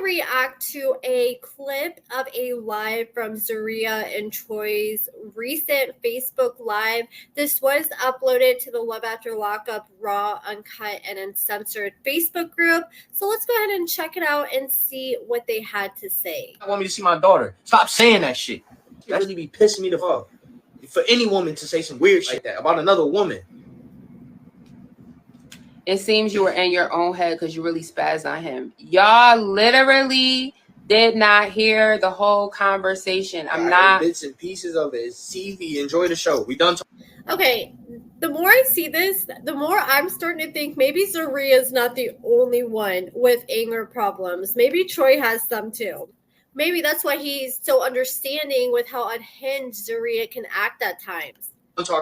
react to a clip of a live from Zeruiah and Troy's recent Facebook Live. This was uploaded to the Love After Lockup Raw, Uncut, and Uncensored Facebook group. So let's go ahead and check it out and see what they had to say. I want me to see my daughter. Stop saying that shit. That really be pissing me the fuck off. For any woman to say some weird shit like that about another woman. It seems you were in your own head because you really spazzed on him. Y'all literally did not hear the whole conversation. I'm not bits and pieces of it. See, enjoy the show. We done. Okay, the more I see this, the more I'm starting to think maybe Zeruiah is not the only one with anger problems. Maybe Troy has some too. Maybe that's why he's so understanding with how unhinged Zeruiah can act at times.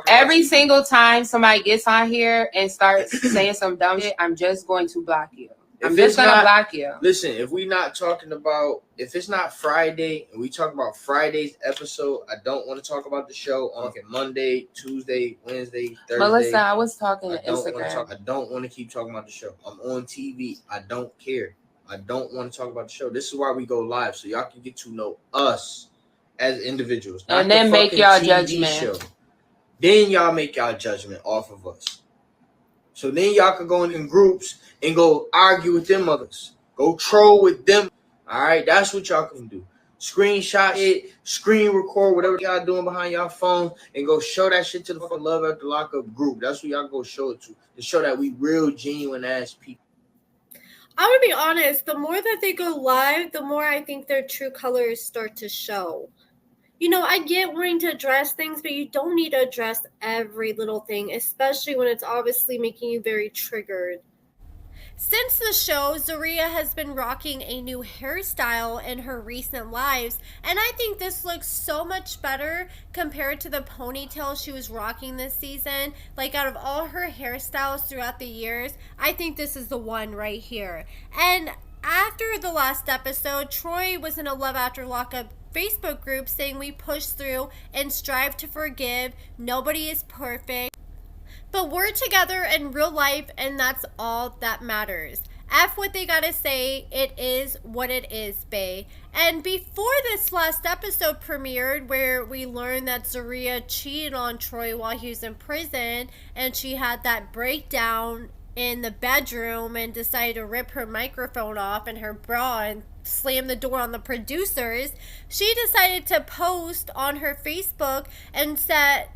Every single time somebody gets on here and starts saying some dumb shit, I'm just going to block you. I'm just going to block you. Listen, if we not talking about, if it's not Friday and we talk about Friday's episode, I don't want to talk about the show on Monday, Tuesday, Wednesday, Thursday. Melissa, I was talking to Instagram. I don't want to keep talking about the show. I'm on TV. I don't care. I don't want to talk about the show. This is why we go live, so y'all can get to know us as individuals. And then make y'all judgment. Show. Then y'all make y'all judgment off of us. So then y'all can go in groups and go argue with them others. Go troll with them. All right, that's what y'all can do. Screenshot it, screen record, whatever y'all doing behind y'all phone, and go show that shit to the fucking Love After Lockup group. That's what y'all go show it to show that we real, genuine ass people. I would be honest, the more that they go live, the more I think their true colors start to show. You know, I get wanting to address things, but you don't need to address every little thing, especially when it's obviously making you very triggered. Since the show, Zeruiah has been rocking a new hairstyle in her recent lives, and I think this looks so much better compared to the ponytail she was rocking this season. Like, out of all her hairstyles throughout the years, I think this is the one right here. And after the last episode, Troy was in a Love After Lockup Facebook group saying we push through and strive to forgive. Nobody is perfect. But we're together in real life, and that's all that matters. F what they gotta say, it is what it is, bae. And before this last episode premiered, where we learned that Zeruiah cheated on Troy while he was in prison, and she had that breakdown in the bedroom and decided to rip her microphone off and her bra and slam the door on the producers, she decided to post on her Facebook and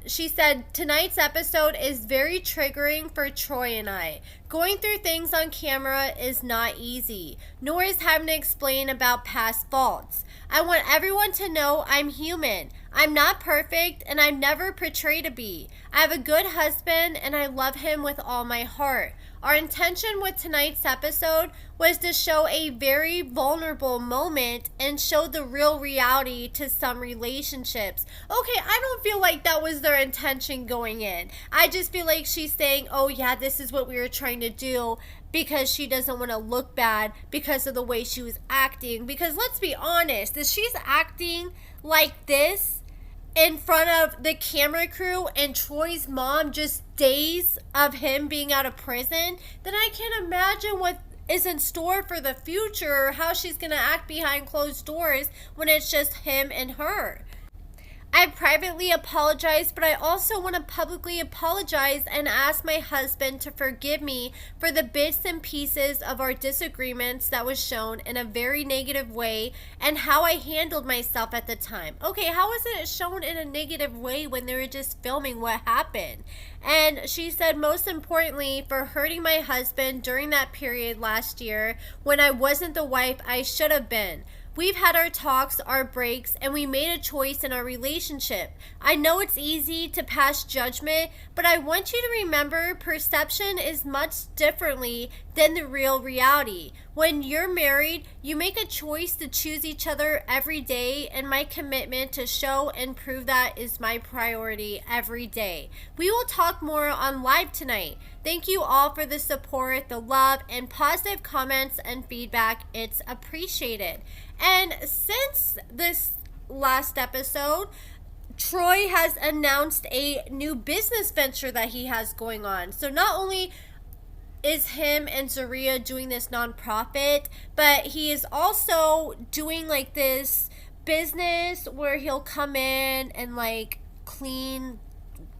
she said, tonight's episode is very triggering for Troy and I. Going through things on camera is not easy, nor is having to explain about past faults. I want everyone to know I'm human. I'm not perfect, and I'm never portrayed to be. I have a good husband, and I love him with all my heart. Our intention with tonight's episode was to show a very vulnerable moment and show the real reality to some relationships. Okay, I don't feel like that was their intention going in. I just feel like she's saying, oh yeah, this is what we were trying to do, because she doesn't want to look bad because of the way she was acting. Because let's be honest, if she's acting like this in front of the camera crew and Troy's mom just days of him being out of prison, then I can't imagine what is in store for the future, or how she's going to act behind closed doors when it's just him and her. I privately apologize, but I also want to publicly apologize and ask my husband to forgive me for the bits and pieces of our disagreements that was shown in a very negative way and how I handled myself at the time. Okay, how was it shown in a negative way when they were just filming what happened? And she said, most importantly, for hurting my husband during that period last year when I wasn't the wife I should have been. We've had our talks, our breaks, and we made a choice in our relationship. I know it's easy to pass judgment, but I want you to remember perception is much differently than the real reality. When you're married, you make a choice to choose each other every day, and my commitment to show and prove that is my priority every day. We will talk more on live tonight. Thank you all for the support, the love, and positive comments and feedback. It's appreciated. And since this last episode, Troy has announced a new business venture that he has going on. So not only is him and Zeruiah doing this nonprofit, but he is also doing like this business where he'll come in and like clean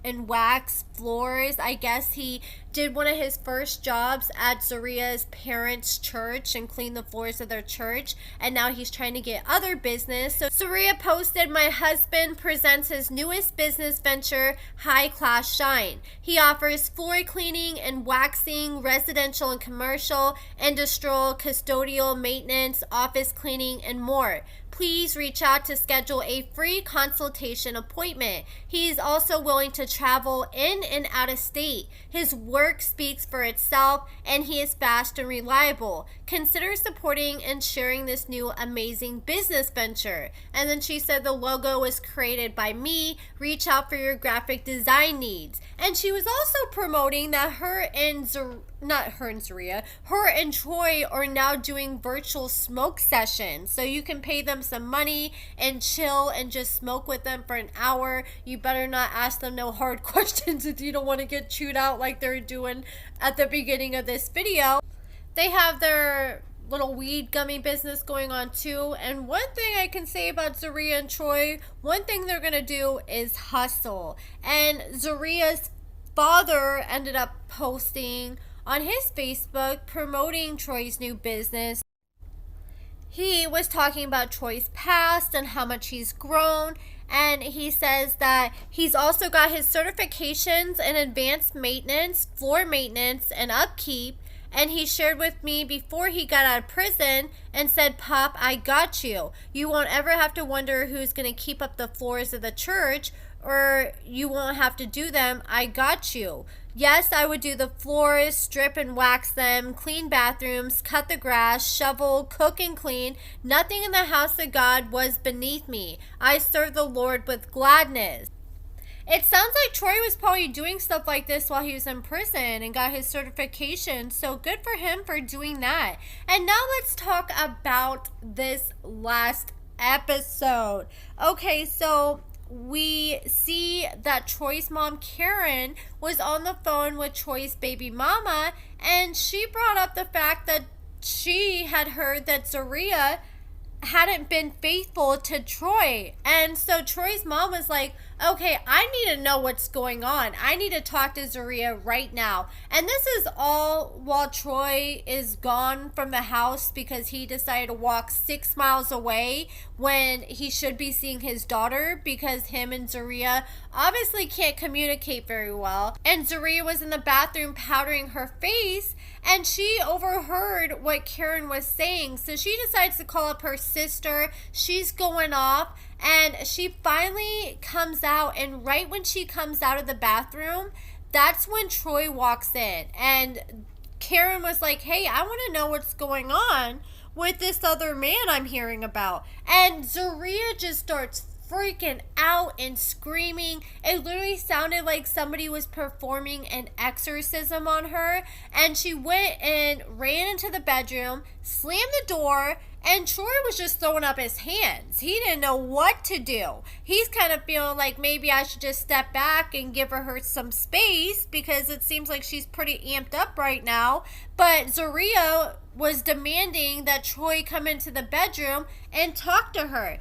and wax floors. I guess he did one of his first jobs at Zeruiah's parents' church and cleaned the floors of their church, and now he's trying to get other business. So Zeruiah posted, "My husband presents his newest business venture, High Class Shine. He offers floor cleaning and waxing, residential and commercial, industrial, custodial, maintenance, office cleaning, and more. Please reach out to schedule a free consultation appointment. He is also willing to travel in and out of state. His work speaks for itself, and he is fast and reliable. Consider supporting and sharing this new amazing business venture." And then she said the logo was created by me. Reach out for your graphic design needs. And she was also promoting that her and Troy are now doing virtual smoke sessions. So you can pay them some money and chill and just smoke with them for an hour. You better not ask them no hard questions if you don't want to get chewed out like they're doing at the beginning of this video. They have their little weed gummy business going on too. And one thing I can say about Zeruiah and Troy, one thing they're going to do is hustle. And Zeruiah's father ended up posting on his Facebook promoting Troy's new business. He was talking about Troy's past and how much he's grown, and he says that he's also got his certifications in advanced maintenance, floor maintenance, and upkeep. And he shared with me before he got out of prison and said, "Pop, I got you. You won't ever have to wonder who's going to keep up the floors of the church, or you won't have to do them. I got you. Yes, I would do the floors, strip and wax them, clean bathrooms, cut the grass, shovel, cook and clean. Nothing in the house of God was beneath me. I serve the Lord with gladness." It sounds like Troy was probably doing stuff like this while he was in prison and got his certification. So good for him for doing that. And now let's talk about this last episode. Okay, so we see that Troy's mom, Karen, was on the phone with Troy's baby mama, and she brought up the fact that she had heard that Zeruiah hadn't been faithful to Troy. And so Troy's mom was like, "Okay, I need to know what's going on. I need to talk to Zeruiah right now." And this is all while Troy is gone from the house because he decided to walk 6 miles away when he should be seeing his daughter, because him and Zeruiah obviously can't communicate very well. And Zeruiah was in the bathroom powdering her face, and she overheard what Karen was saying. So she decides to call up her sister. She's going off, and she finally comes out, and right when she comes out of the bathroom, that's when Troy walks in. And Karen was like, "Hey, I want to know what's going on with this other man I'm hearing about." And Zeruiah just starts freaking out and screaming. It literally sounded like somebody was performing an exorcism on her. And she went and ran into the bedroom, slammed the door, and Troy was just throwing up his hands. He didn't know what to do. He's kind of feeling like maybe I should just step back and give her some space, because it seems like she's pretty amped up right now. But Zeruiah was demanding that Troy come into the bedroom and talk to her.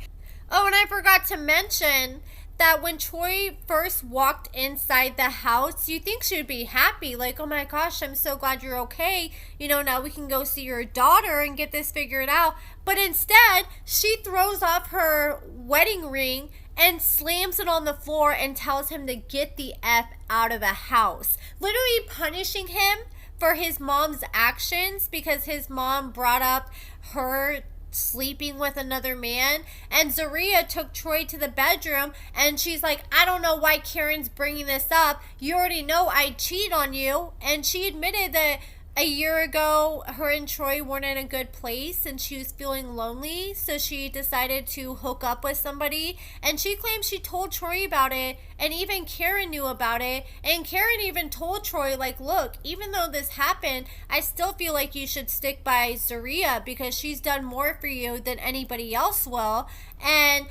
Oh, and I forgot to mention that when Troy first walked inside the house, you think she would be happy, like, "Oh my gosh, I'm so glad you're okay. You know, now we can go see your daughter and get this figured out." But instead, she throws off her wedding ring and slams it on the floor and tells him to get the F out of the house, literally punishing him for his mom's actions, because his mom brought up her sleeping with another man. And Zeruiah took Troy to the bedroom, and she's like, "I don't know why Karen's bringing this up. You already know I cheat on you." And she admitted that a year ago, her and Troy weren't in a good place and she was feeling lonely, so she decided to hook up with somebody. And she claims she told Troy about it, and even Karen knew about it. And Karen even told Troy, like, "Look, even though this happened, I still feel like you should stick by Zeruiah because she's done more for you than anybody else will." And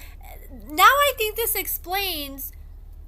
now I think this explains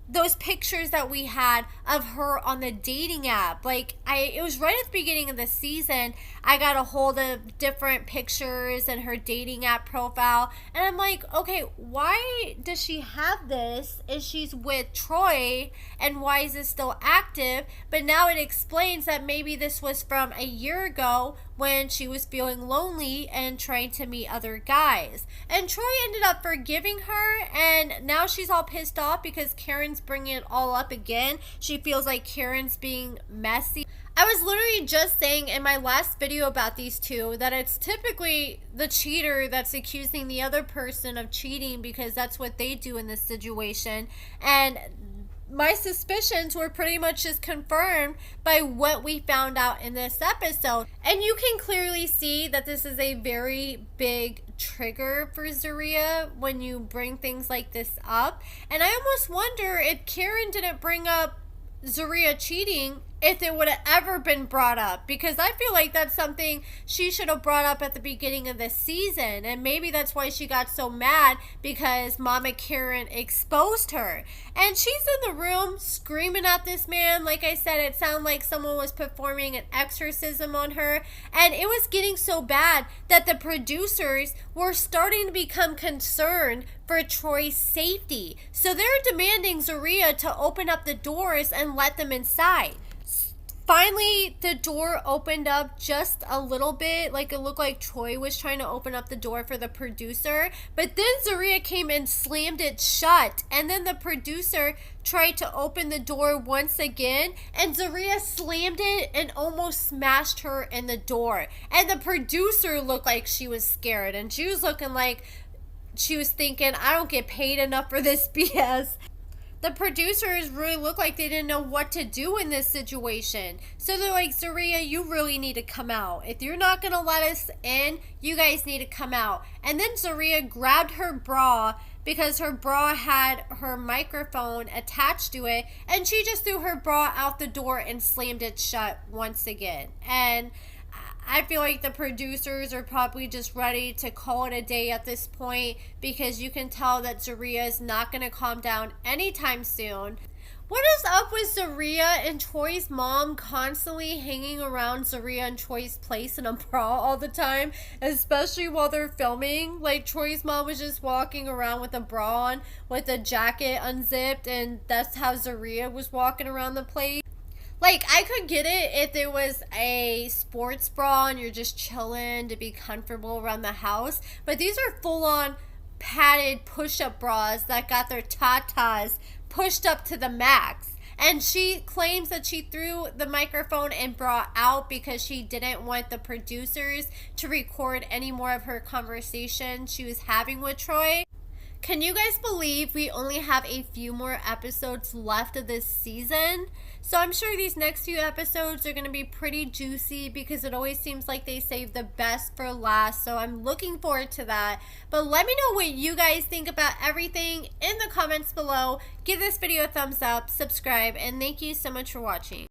those pictures that we had of her on the dating app. Like, it was right at the beginning of the season, I got a hold of different pictures and her dating app profile, and I'm like, okay, why does she have this if she's with Troy, and why is it still active? But now it explains that maybe this was from a year ago when she was feeling lonely and trying to meet other guys. And Troy ended up forgiving her, and now she's all pissed off because Karen's bringing it all up again. She feels like Karen's being messy. I was literally just saying in my last video about these two that it's typically the cheater that's accusing the other person of cheating, because that's what they do in this situation. And my suspicions were pretty much just confirmed by what we found out in this episode. And you can clearly see that this is a very big trigger for Zeruiah when you bring things like this up. And I almost wonder if Karen didn't bring up Zeruiah cheating, if it would have ever been brought up, because I feel like that's something she should have brought up at the beginning of the season. And maybe that's why she got so mad, because Mama Karen exposed her. And she's in the room screaming at this man. Like I said, it sounded like someone was performing an exorcism on her, and it was getting so bad that the producers were starting to become concerned for Troy's safety. So they're demanding Zeruiah to open up the doors and let them inside. Finally, the door opened up just a little bit. Like, it looked like Troy was trying to open up the door for the producer. But then Zeruiah came and slammed it shut. And then the producer tried to open the door once again, and Zeruiah slammed it and almost smashed her in the door. And the producer looked like she was scared. And she was looking like she was thinking, I don't get paid enough for this BS. The producers really looked like they didn't know what to do in this situation. So they're like, Zeruiah, you really need to come out. If you're not going to let us in, you guys need to come out. And then Zeruiah grabbed her bra, because her bra had her microphone attached to it, and she just threw her bra out the door and slammed it shut once again. And I feel like the producers are probably just ready to call it a day at this point, because you can tell that Zeruiah is not going to calm down anytime soon. What is up with Zeruiah and Troy's mom constantly hanging around Zeruiah and Troy's place in a bra all the time, especially while they're filming? Like, Troy's mom was just walking around with a bra on, with a jacket unzipped, and that's how Zeruiah was walking around the place. Like, I could get it if it was a sports bra and you're just chilling to be comfortable around the house. But these are full-on padded push-up bras that got their tatas pushed up to the max. And she claims that she threw the microphone and bra out because she didn't want the producers to record any more of her conversation she was having with Troy. Can you guys believe we only have a few more episodes left of this season? So I'm sure these next few episodes are going to be pretty juicy, because it always seems like they save the best for last. So I'm looking forward to that. But let me know what you guys think about everything in the comments below. Give this video a thumbs up, subscribe, and thank you so much for watching.